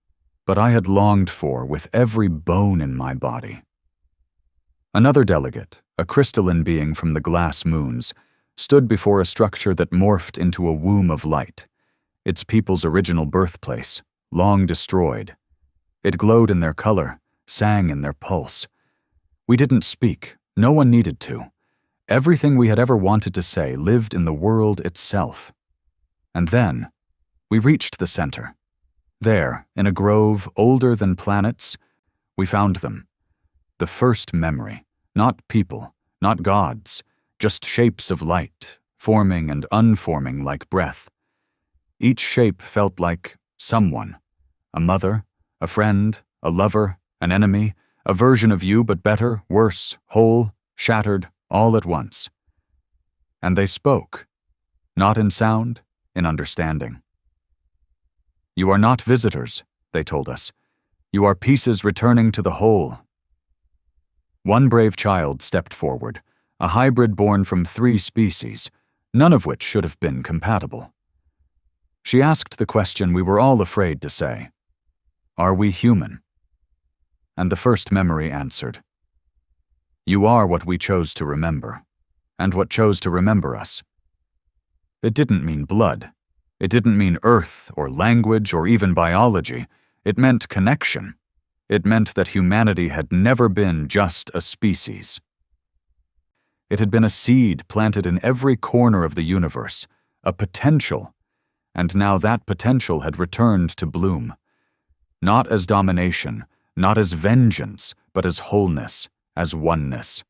but I had longed for with every bone in my body. Another delegate, a crystalline being from the glass moons, stood before a structure that morphed into a womb of light, its people's original birthplace, long destroyed. It glowed in their color, sang in their pulse. We didn't speak, no one needed to. Everything we had ever wanted to say lived in the world itself. And then, we reached the center. There, in a grove older than planets, we found them. The first memory, not people, not gods, just shapes of light, forming and unforming like breath. Each shape felt like someone, a mother, a friend, a lover, an enemy, a version of you but better, worse, whole, shattered, all at once. And they spoke, not in sound, in understanding. "You are not visitors," they told us. "You are pieces returning to the whole." One brave child stepped forward, a hybrid born from 3 species, none of which should have been compatible. She asked the question we were all afraid to say: "Are we human?" And the first memory answered: "You are what we chose to remember, and what chose to remember us." It didn't mean blood. It didn't mean earth or language or even biology. It meant connection. It meant that humanity had never been just a species. It had been a seed planted in every corner of the universe, a potential, and now that potential had returned to bloom. Not as domination, not as vengeance, but as wholeness, as oneness.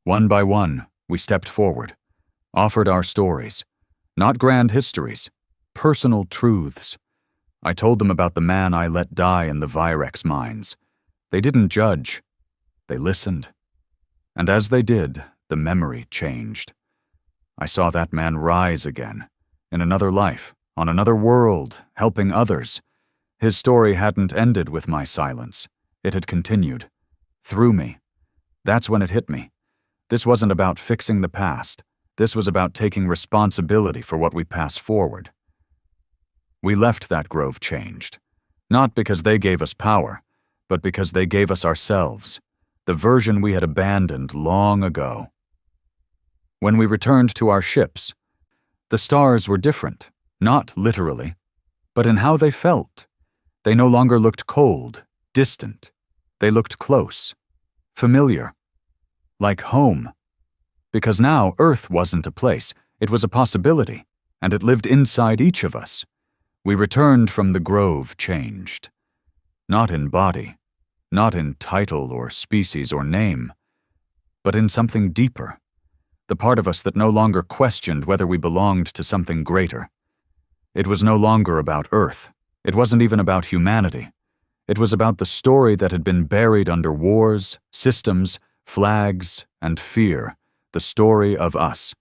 One by one, we stepped forward, offered our stories, not grand histories, personal truths. I told them about the man I let die in the Virex mines. They didn't judge. They listened. And as they did, the memory changed. I saw that man rise again, in another life, on another world, helping others. His story hadn't ended with my silence. It had continued. Through me. That's when it hit me. This wasn't about fixing the past. This was about taking responsibility for what we pass forward. We left that grove changed, not because they gave us power, but because they gave us ourselves, the version we had abandoned long ago. When we returned to our ships, the stars were different, not literally, but in how they felt. They no longer looked cold, distant. They looked close, familiar, like home. Because now Earth wasn't a place, it was a possibility, and it lived inside each of us. We returned from the grove changed. Not in body, not in title or species or name, but in something deeper, the part of us that no longer questioned whether we belonged to something greater. It was no longer about Earth. It wasn't even about humanity. It was about the story that had been buried under wars, systems, flags, and fear, the story of us.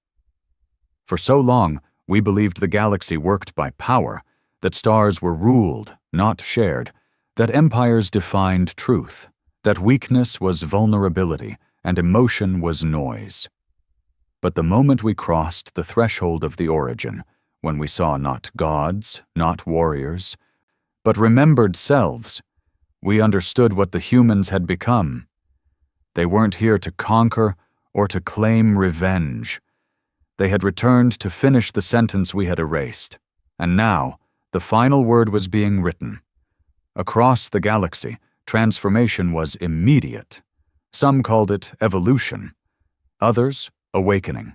For so long, we believed the galaxy worked by power, that stars were ruled, not shared, that empires defined truth, that weakness was vulnerability, and emotion was noise. But the moment we crossed the threshold of the origin, when we saw not gods, not warriors, but remembered selves, we understood what the humans had become. They weren't here to conquer or to claim revenge. They had returned to finish the sentence we had erased, and now the final word was being written. Across the galaxy, transformation was immediate. Some called it evolution, others awakening.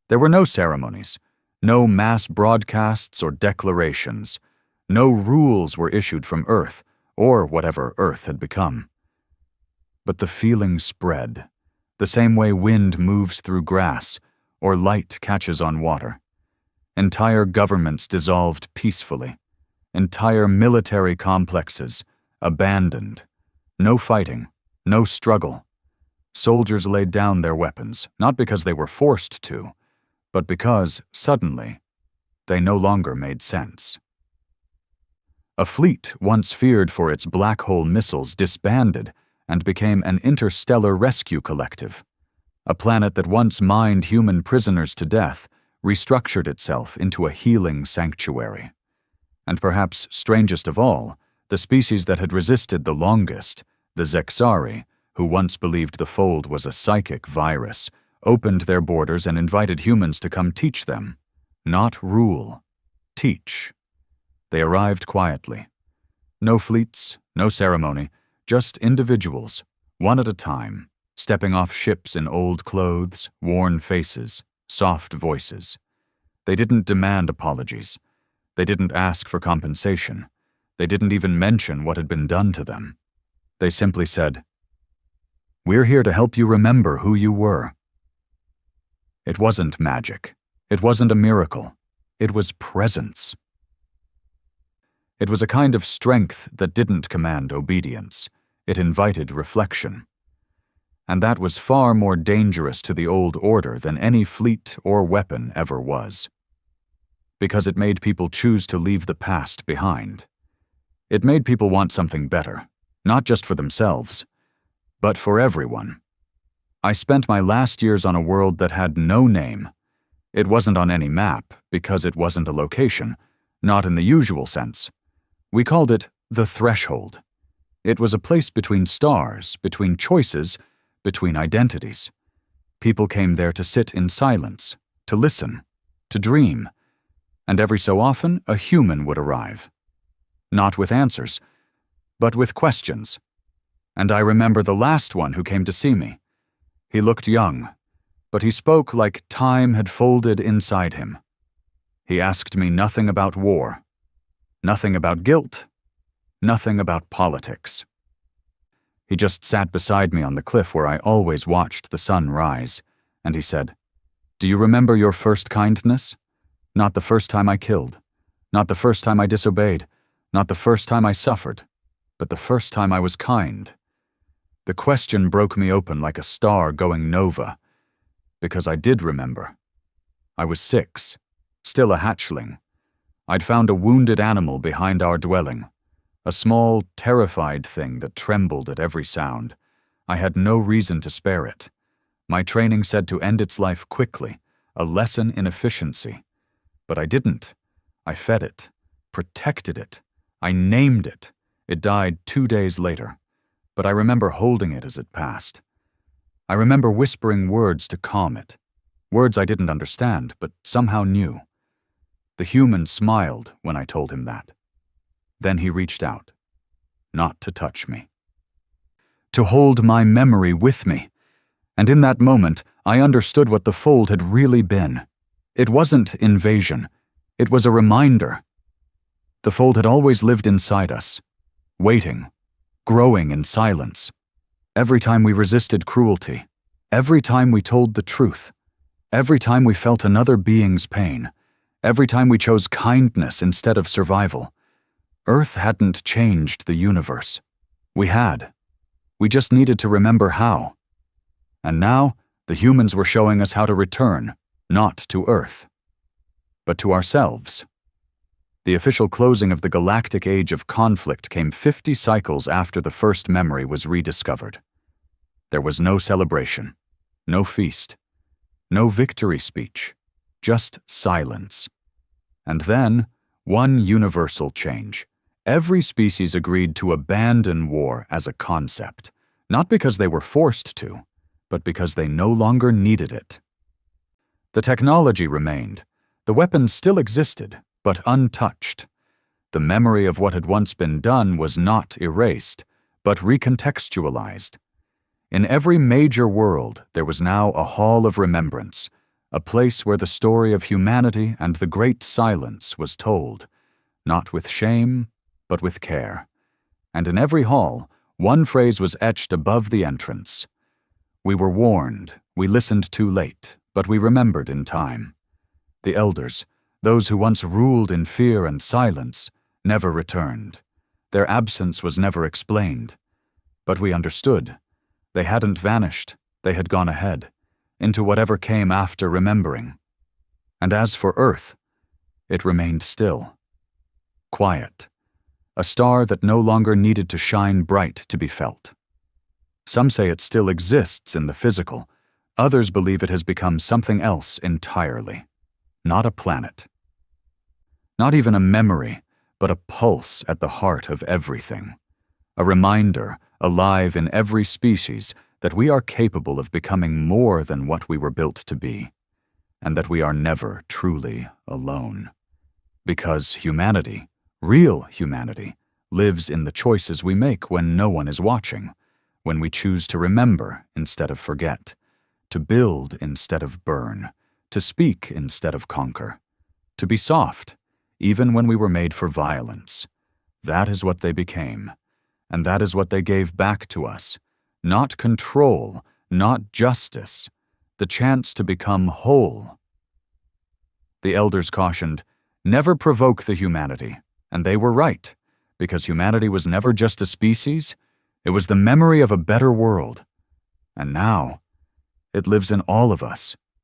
There were no ceremonies, no mass broadcasts or declarations. No rules were issued from Earth, or whatever Earth had become. But the feeling spread, the same way wind moves through grass, or light catches on water. Entire governments dissolved peacefully. Entire military complexes abandoned. No fighting, no struggle. Soldiers laid down their weapons, not because they were forced to, but because, suddenly, they no longer made sense. A fleet once feared for its black hole missiles disbanded and became an interstellar rescue collective. A planet that once mined human prisoners to death restructured itself into a healing sanctuary. And perhaps strangest of all, the species that had resisted the longest, the Zexari, who once believed the fold was a psychic virus, opened their borders and invited humans to come teach them. Not rule. Teach. They arrived quietly. No fleets, no ceremony, just individuals, one at a time, stepping off ships in old clothes, worn faces, soft voices. They didn't demand apologies. They didn't ask for compensation. They didn't even mention what had been done to them. They simply said, "We're here to help you remember who you were." It wasn't magic. It wasn't a miracle. It was presence. It was a kind of strength that didn't command obedience. It invited reflection. And that was far more dangerous to the old order than any fleet or weapon ever was. Because it made people choose to leave the past behind. It made people want something better, not just for themselves, but for everyone. I spent my last years on a world that had no name. It wasn't on any map because it wasn't a location, not in the usual sense. We called it the threshold. It was a place between stars, between choices, between identities. People came there to sit in silence, to listen, to dream, and every so often a human would arrive. Not with answers, but with questions. And I remember the last one who came to see me. He looked young, but he spoke like time had folded inside him. He asked me nothing about war, nothing about guilt, nothing about politics. He just sat beside me on the cliff where I always watched the sun rise, and he said, "Do you remember your first kindness? Not the first time I killed, not the first time I disobeyed, not the first time I suffered, but the first time I was kind." The question broke me open like a star going nova, because I did remember. I was 6, still a hatchling. I'd found a wounded animal behind our dwelling, a small, terrified thing that trembled at every sound. I had no reason to spare it. My training said to end its life quickly, a lesson in efficiency. But I didn't. I fed it, protected it. I named it. It died 2 days later, but I remember holding it as it passed. I remember whispering words to calm it, words I didn't understand, but somehow knew. The human smiled when I told him that. Then he reached out, not to touch me, to hold my memory with me. And in that moment, I understood what the fold had really been. It wasn't invasion. It was a reminder. The fold had always lived inside us, waiting, growing in silence. Every time we resisted cruelty, every time we told the truth, every time we felt another being's pain, every time we chose kindness instead of survival. Earth hadn't changed the universe. We had. We just needed to remember how. And now, the humans were showing us how to return, not to Earth, but to ourselves. The official closing of the galactic age of conflict came 50 cycles after the first memory was rediscovered. There was no celebration, no feast, no victory speech, just silence. And then, one universal change. Every species agreed to abandon war as a concept, not because they were forced to, but because they no longer needed it. The technology remained. The weapons still existed, but untouched. The memory of what had once been done was not erased, but recontextualized. In every major world, there was now a hall of remembrance, a place where the story of humanity and the great silence was told, not with shame, but with care. And in every hall, one phrase was etched above the entrance. We were warned, we listened too late, but we remembered in time. The elders, those who once ruled in fear and silence, never returned. Their absence was never explained. But we understood. They hadn't vanished, they had gone ahead, into whatever came after remembering. And as for Earth, it remained still, quiet, a star that no longer needed to shine bright to be felt. Some say it still exists in the physical, others believe it has become something else entirely, not a planet. Not even a memory, but a pulse at the heart of everything. A reminder, alive in every species, that we are capable of becoming more than what we were built to be, and that we are never truly alone. Because humanity, real humanity, lives in the choices we make when no one is watching, when we choose to remember instead of forget, to build instead of burn, to speak instead of conquer, to be soft, even when we were made for violence. That is what they became, and that is what they gave back to us. Not control, not justice, the chance to become whole. The elders cautioned, never provoke the humanity, and they were right, because humanity was never just a species, it was the memory of a better world. And now, it lives in all of us,